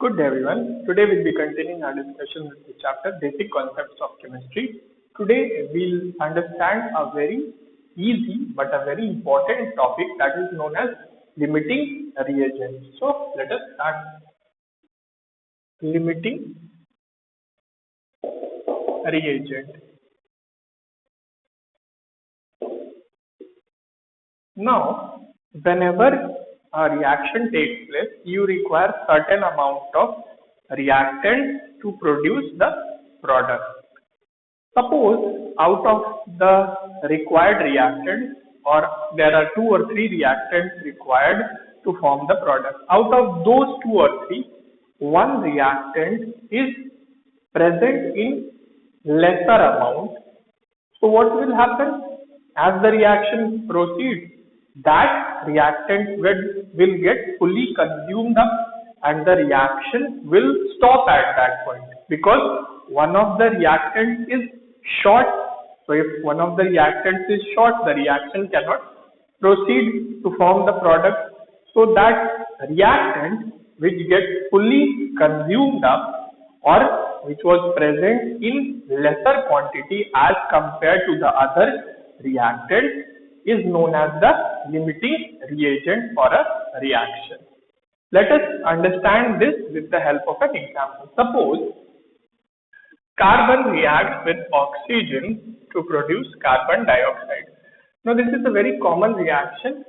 Good day everyone. Today we'll be continuing our discussion with the chapter Basic Concepts of Chemistry. Today we'll understand a very easy but a very important topic that is known as limiting reagents. So let us start. Limiting reagent. Now, whenever a reaction takes place, you require certain amount of reactant to produce the product. Suppose out of the required reactant, or there are two or three reactants required to form the product. Out of those two or three, one reactant is present in lesser amount. So what will happen? As the reaction proceeds, that reactant will get fully consumed up and the reaction will stop at that point because one of the reactants is short. So if one of the reactants is short, the reaction cannot proceed to form the product. So that reactant which gets fully consumed up or which was present in lesser quantity as compared to the other reactant is known as the limiting reagent for a reaction. Let us understand this with the help of an example. Suppose carbon reacts with oxygen to produce carbon dioxide. Now this is a very common reaction.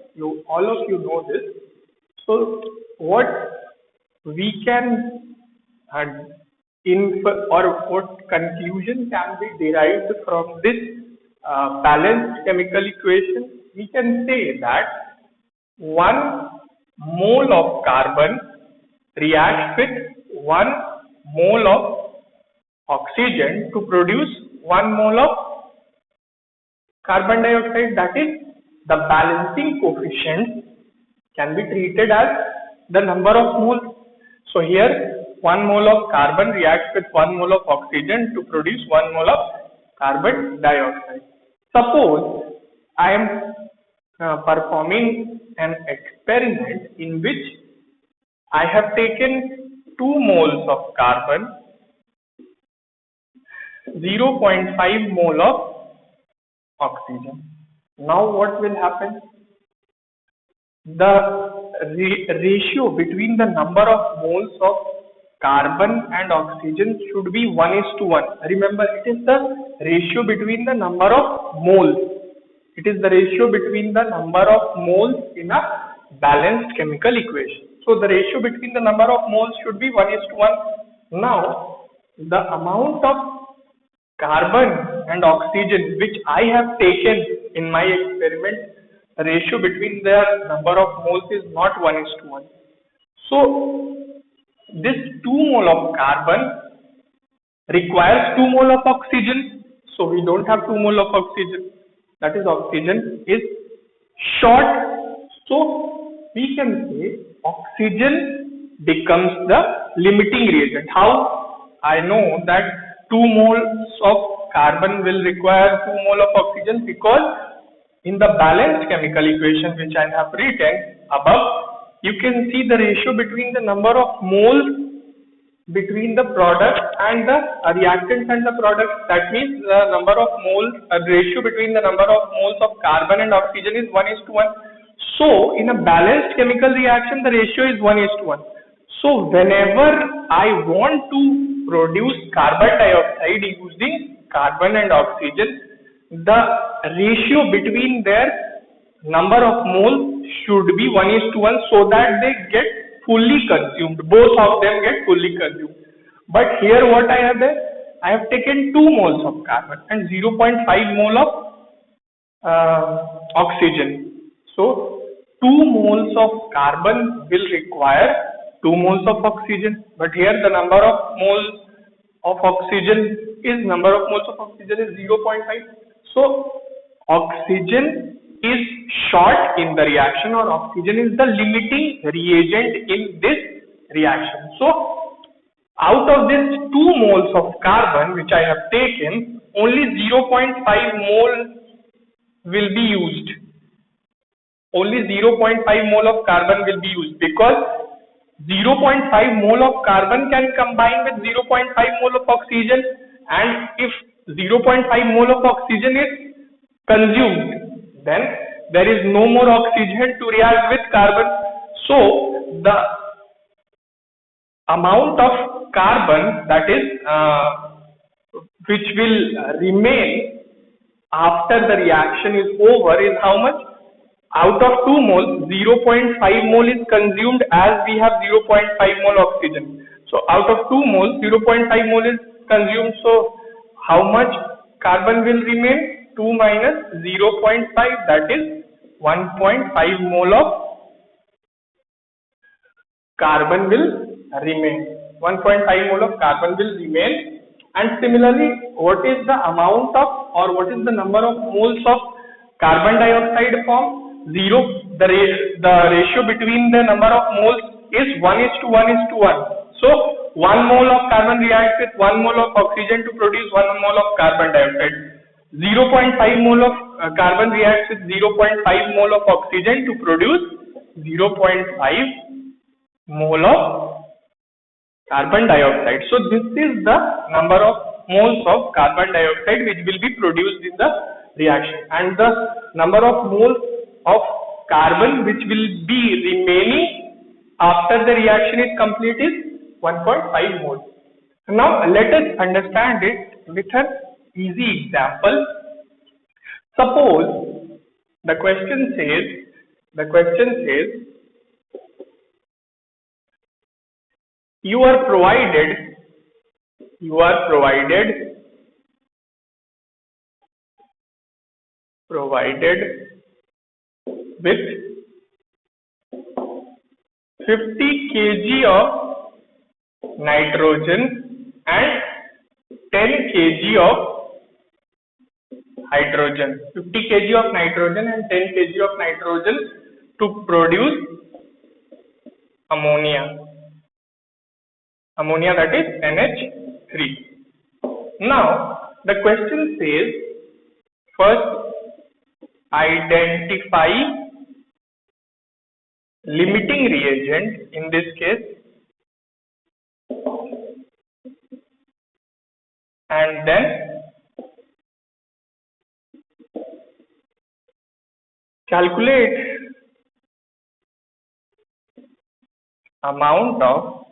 All of you know this. So what we can infer or what conclusion can be derived from this balanced chemical equation? We can say that 1 mole of carbon reacts with 1 mole of oxygen to produce 1 mole of carbon dioxide. That is, the balancing coefficient can be treated as the number of moles. So here 1 mole of carbon reacts with 1 mole of oxygen to produce 1 mole of carbon dioxide. Suppose I am performing an experiment in which I have taken 2 moles of carbon, 0.5 mole of oxygen. Now what will happen? The ratio between the number of moles of carbon and oxygen should be 1:1. Remember, it is the ratio between the number of moles. It is the ratio between the number of moles in a balanced chemical equation. So the ratio between the number of moles should be 1:1. Now, the amount of carbon and oxygen which I have taken in my experiment, the ratio between their number of moles is not 1:1. So this 2 mole of carbon requires 2 mole of oxygen. So we don't have 2 mole of oxygen. That is, oxygen is short. So we can say oxygen becomes the limiting reagent. How I know that 2 moles of carbon will require 2 mole of oxygen? Because in the balanced chemical equation which I have written above, you can see the ratio between the number of moles between the product and the reactant and the product. That means the number of moles, ratio between the number of moles of carbon and oxygen is 1:1. So in a balanced chemical reaction, the ratio is 1:1. So whenever I want to produce carbon dioxide using carbon and oxygen, the ratio between their number of moles should be 1:1 so that they get fully consumed. Both of them get fully consumed. But here what I have done, I have taken 2 moles of carbon and 0.5 mole of oxygen. So 2 moles of carbon will require 2 moles of oxygen. But here the number of moles of oxygen is 0.5. So oxygen is short in the reaction, or oxygen is the limiting reagent in this reaction. So out of this 2 moles of carbon which I have taken, only 0.5 mole will be used. Only 0.5 mole of carbon will be used because 0.5 mole of carbon can combine with 0.5 mole of oxygen, and if 0.5 mole of oxygen is consumed, then there is no more oxygen to react with carbon. So the amount of carbon that is which will remain after the reaction is over is how much? Out of 2 moles, 0.5 mole is consumed as we have 0.5 mole oxygen. So out of 2 moles, 0.5 mole is consumed. So how much carbon will remain? 2 minus 0.5, that is 1.5 mole of carbon will remain. 1.5 mole of carbon will remain. And similarly, what is the amount of, or what is the number of moles of carbon dioxide formed? 0. The ratio between the number of moles is 1:1:1. So 1 mole of carbon reacts with 1 mole of oxygen to produce 1 mole of carbon dioxide. 0.5 mole of carbon reacts with 0.5 mole of oxygen to produce 0.5 mole of carbon dioxide. So this is the number of moles of carbon dioxide which will be produced in the reaction, and the number of moles of carbon which will be remaining after the reaction is complete is 1.5 moles. Now let us understand it with an easy example. Suppose the question says you are provided with 50 kg of nitrogen and 10 kg of hydrogen. 50 kg of nitrogen and 10 kg of nitrogen to produce ammonia. Ammonia, that is NH3. Now the question says, first identify limiting reagent, in this case, and then calculate amount of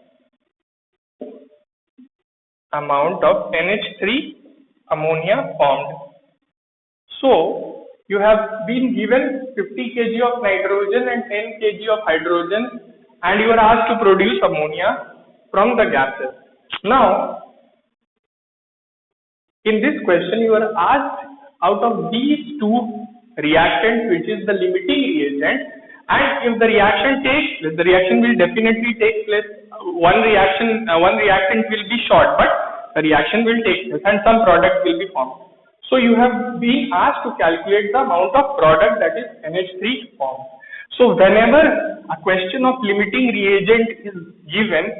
NH3 ammonia formed. So you have been given 50 kg of nitrogen and 10 kg of hydrogen, and you are asked to produce ammonia from the gases. Now in this question you are asked, out of these two reactants, which is the limiting reagent, and if the reaction will definitely take place. One reactant will be short, but the reaction will take place and some product will be formed. So you have been asked to calculate the amount of product, that is NH3 formed. So whenever a question of limiting reagent is given,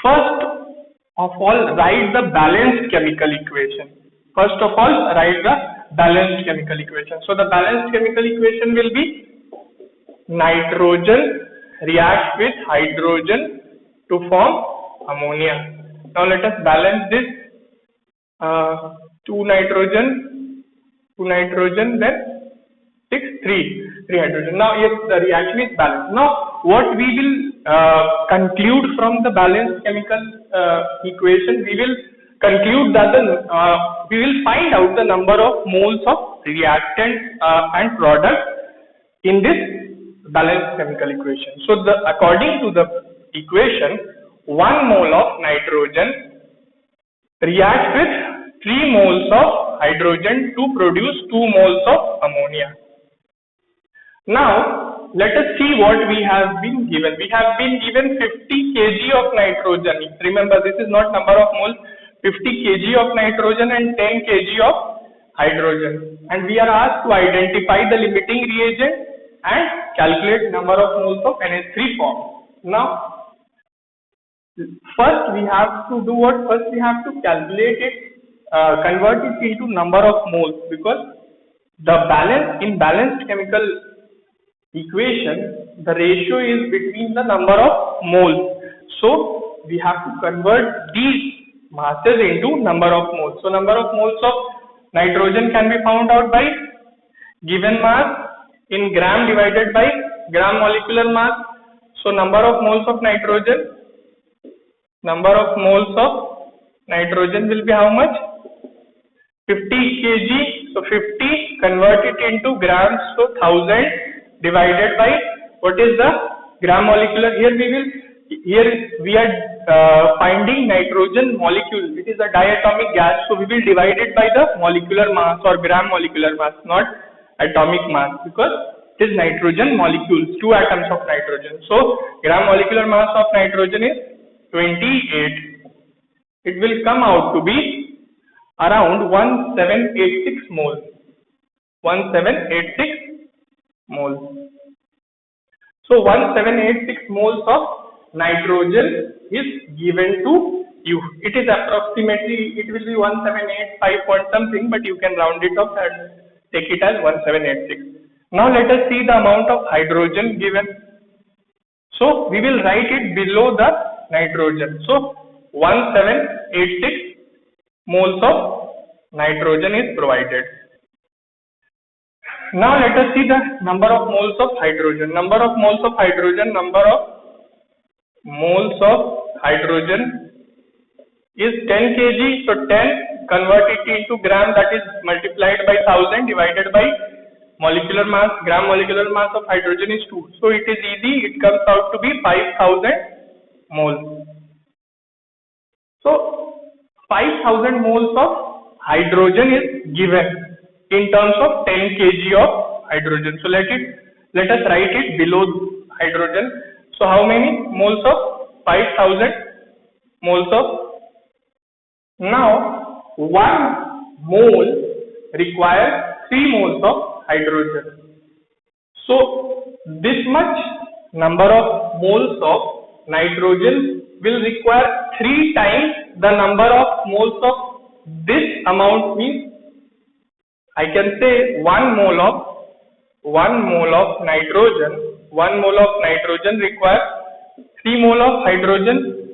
first of all write the balanced chemical equation. So the balanced chemical equation will be nitrogen reacts with hydrogen to form ammonia. Now let us balance this. 2 nitrogen, then 6, 3 hydrogen. Now yes, the reaction is balanced. Now what we will conclude from the balanced chemical equation, we will conclude that we will find out the number of moles of reactant and product in this balanced chemical equation. So according to the equation, 1 mole of nitrogen reacts with 3 moles of hydrogen to produce 2 moles of ammonia. Now let us see what we have been given. We have been given 50 kg of nitrogen. Remember, this is not number of moles. 50 kg of nitrogen and 10 kg of hydrogen, and we are asked to identify the limiting reagent and calculate number of moles of NH3 formed. Now first we have to do what? First we have to calculate it, convert it into number of moles, because in balanced chemical equation the ratio is between the number of moles. So we have to convert these masses into number of moles. So number of moles of nitrogen can be found out by given mass in gram divided by gram molecular mass. So number of moles of nitrogen will be how much? 50 kg. So 50, convert it into grams, so 1000 divided by what is the gram molecular. Here we are finding nitrogen molecule. It is a diatomic gas, so we will divide it by the molecular mass or gram molecular mass, not atomic mass, because it is nitrogen molecules, 2 atoms of nitrogen. So gram molecular mass of nitrogen is 28. It will come out to be around 1786 moles. 1786 moles. So 1786 moles of nitrogen is given to you. It is approximately, it will be 1785 point something, but you can round it up and take it as 1786. Now let us see the amount of hydrogen given. So we will write it below the nitrogen. So 1786 moles of nitrogen is provided. Now let us see the number of moles of hydrogen. Number of moles of hydrogen is 10 kg. So 10, convert it into gram, that is multiplied by 1000 divided by molecular mass. Gram molecular mass of hydrogen is 2. So it is easy, it comes out to be 5000 moles. So 5000 moles of hydrogen is given in terms of 10 kg of hydrogen. So let us write it below hydrogen. So how many moles of 5000 moles of? Now 1 mole requires 3 moles of hydrogen. So this much number of moles of nitrogen will require 3 times the number of moles of this amount. Means I can say 1 mole of nitrogen requires 3 mole of hydrogen.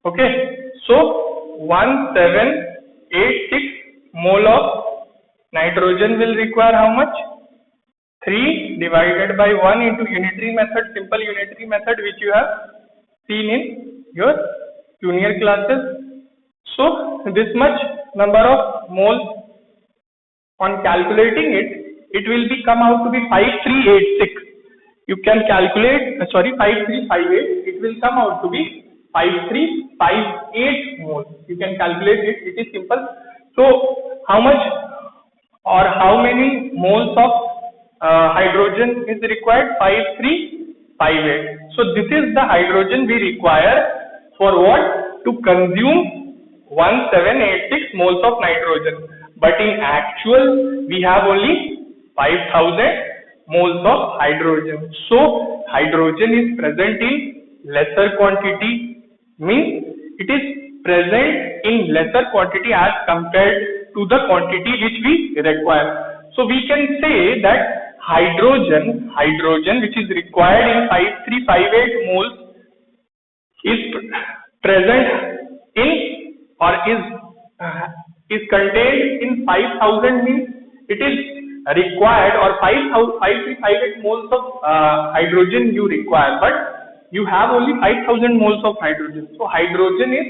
Okay, so 1786 mole of nitrogen will require how much? 3 divided by 1 into unitary method, simple unitary method which you have seen in your junior classes. So this much number of moles, on calculating it will be come out to be 5386. You can calculate, 5358, it will come out to be 5358 moles. You can calculate it, it is simple. So how much or how many moles of hydrogen is required? 5358. So this is the hydrogen we require for what? To consume 1786 moles of nitrogen. But in actual, we have only 5000 moles of hydrogen. So hydrogen is present in lesser quantity, means it is present in lesser quantity as compared to the quantity which we require. So we can say that hydrogen which is required in 5358 moles is present in or is contained in 5000, means it is required, or 5358 moles of hydrogen you require, but you have only 5000 moles of hydrogen. So hydrogen is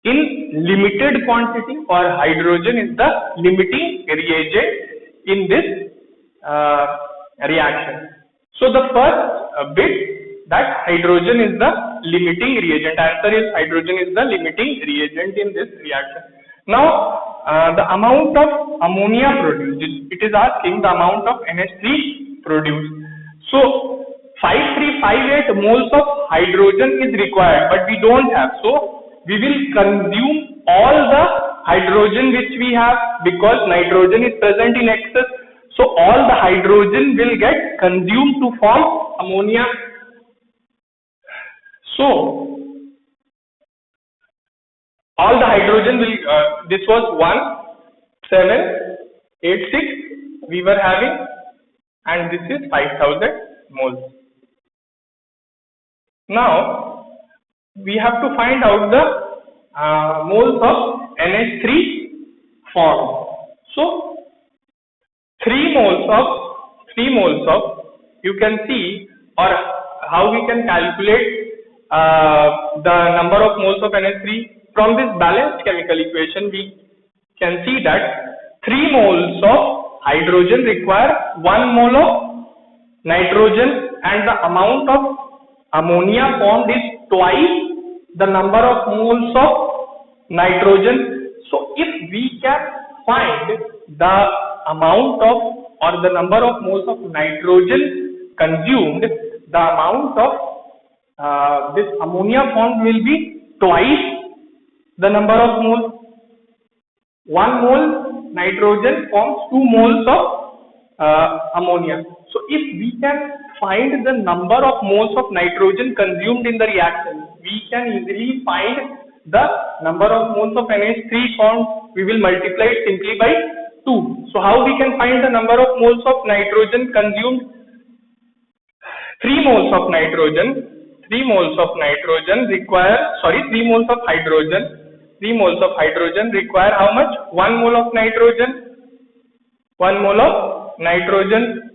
in limited quantity, or hydrogen is the limiting reagent in this reaction. So the first bit, that hydrogen is the limiting reagent. Answer is hydrogen is the limiting reagent in this reaction. Now the amount of ammonia produced, it is asking the amount of NH3 produced. So 5358 moles of hydrogen is required, but we don't have. So we will consume all the hydrogen which we have, because nitrogen is present in excess. So all the hydrogen will get consumed to form ammonia. So all the hydrogen will, this was 1786 we were having, and this is 5000 moles. Now we have to find out the moles of NH3 formed. So 3 moles of, you can see, or how we can calculate the number of moles of NH3 from this balanced chemical equation. We can see that 3 moles of hydrogen require 1 mole of nitrogen, and the amount of ammonia formed is twice the number of moles of nitrogen. So if we can find the amount of, or the number of moles of nitrogen consumed, the amount of this ammonia formed will be twice the number of moles. 1 mole nitrogen forms 2 moles of ammonia. So if we can find the number of moles of nitrogen consumed in the reaction, we can easily find the number of moles of NH3 formed. We will multiply it simply by 2. So how we can find the number of moles of nitrogen consumed? 3 moles of hydrogen require how much? 1 mole of nitrogen. 1 mole of nitrogen.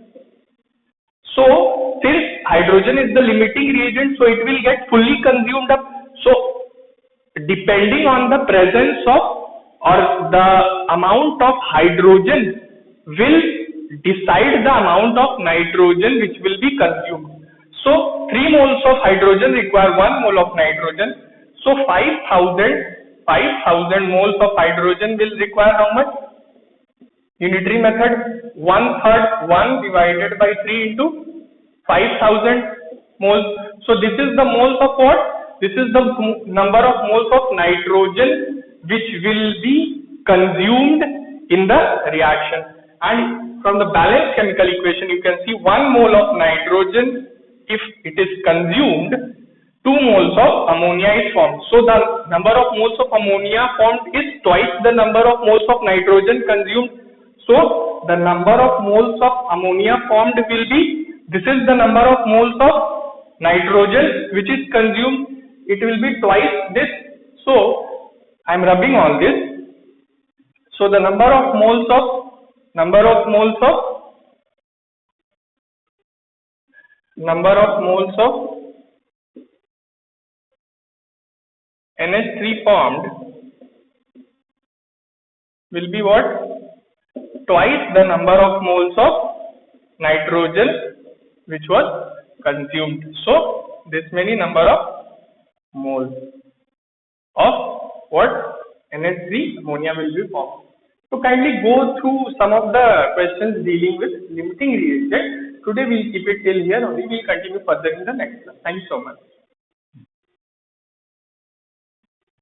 So since hydrogen is the limiting reagent, so it will get fully consumed up. So depending on the presence of, or the amount of hydrogen will decide the amount of nitrogen which will be consumed. So 3 moles of hydrogen require 1 mole of nitrogen. So 5,000 moles of hydrogen will require how much? Unitary method, 1/3 1 divided by 3 into 5,000 moles. So this is the moles of what? This is the number of moles of nitrogen which will be consumed in the reaction. And from the balanced chemical equation, you can see 1 mole of nitrogen, if it is consumed, 2 moles of ammonia is formed. So the number of moles of ammonia formed is twice the number of moles of nitrogen consumed. So the number of moles of ammonia formed will be, this is the number of moles of nitrogen which is consumed, it will be twice this. So I am rubbing all this. So the number of moles of NH3 formed will be what? Twice the number of moles of nitrogen which was consumed. So this many number of moles of what? NH3 ammonia will be formed. So kindly go through some of the questions dealing with limiting reagent. Today we will keep it till here only. We will continue further in the next class. Thank you so much.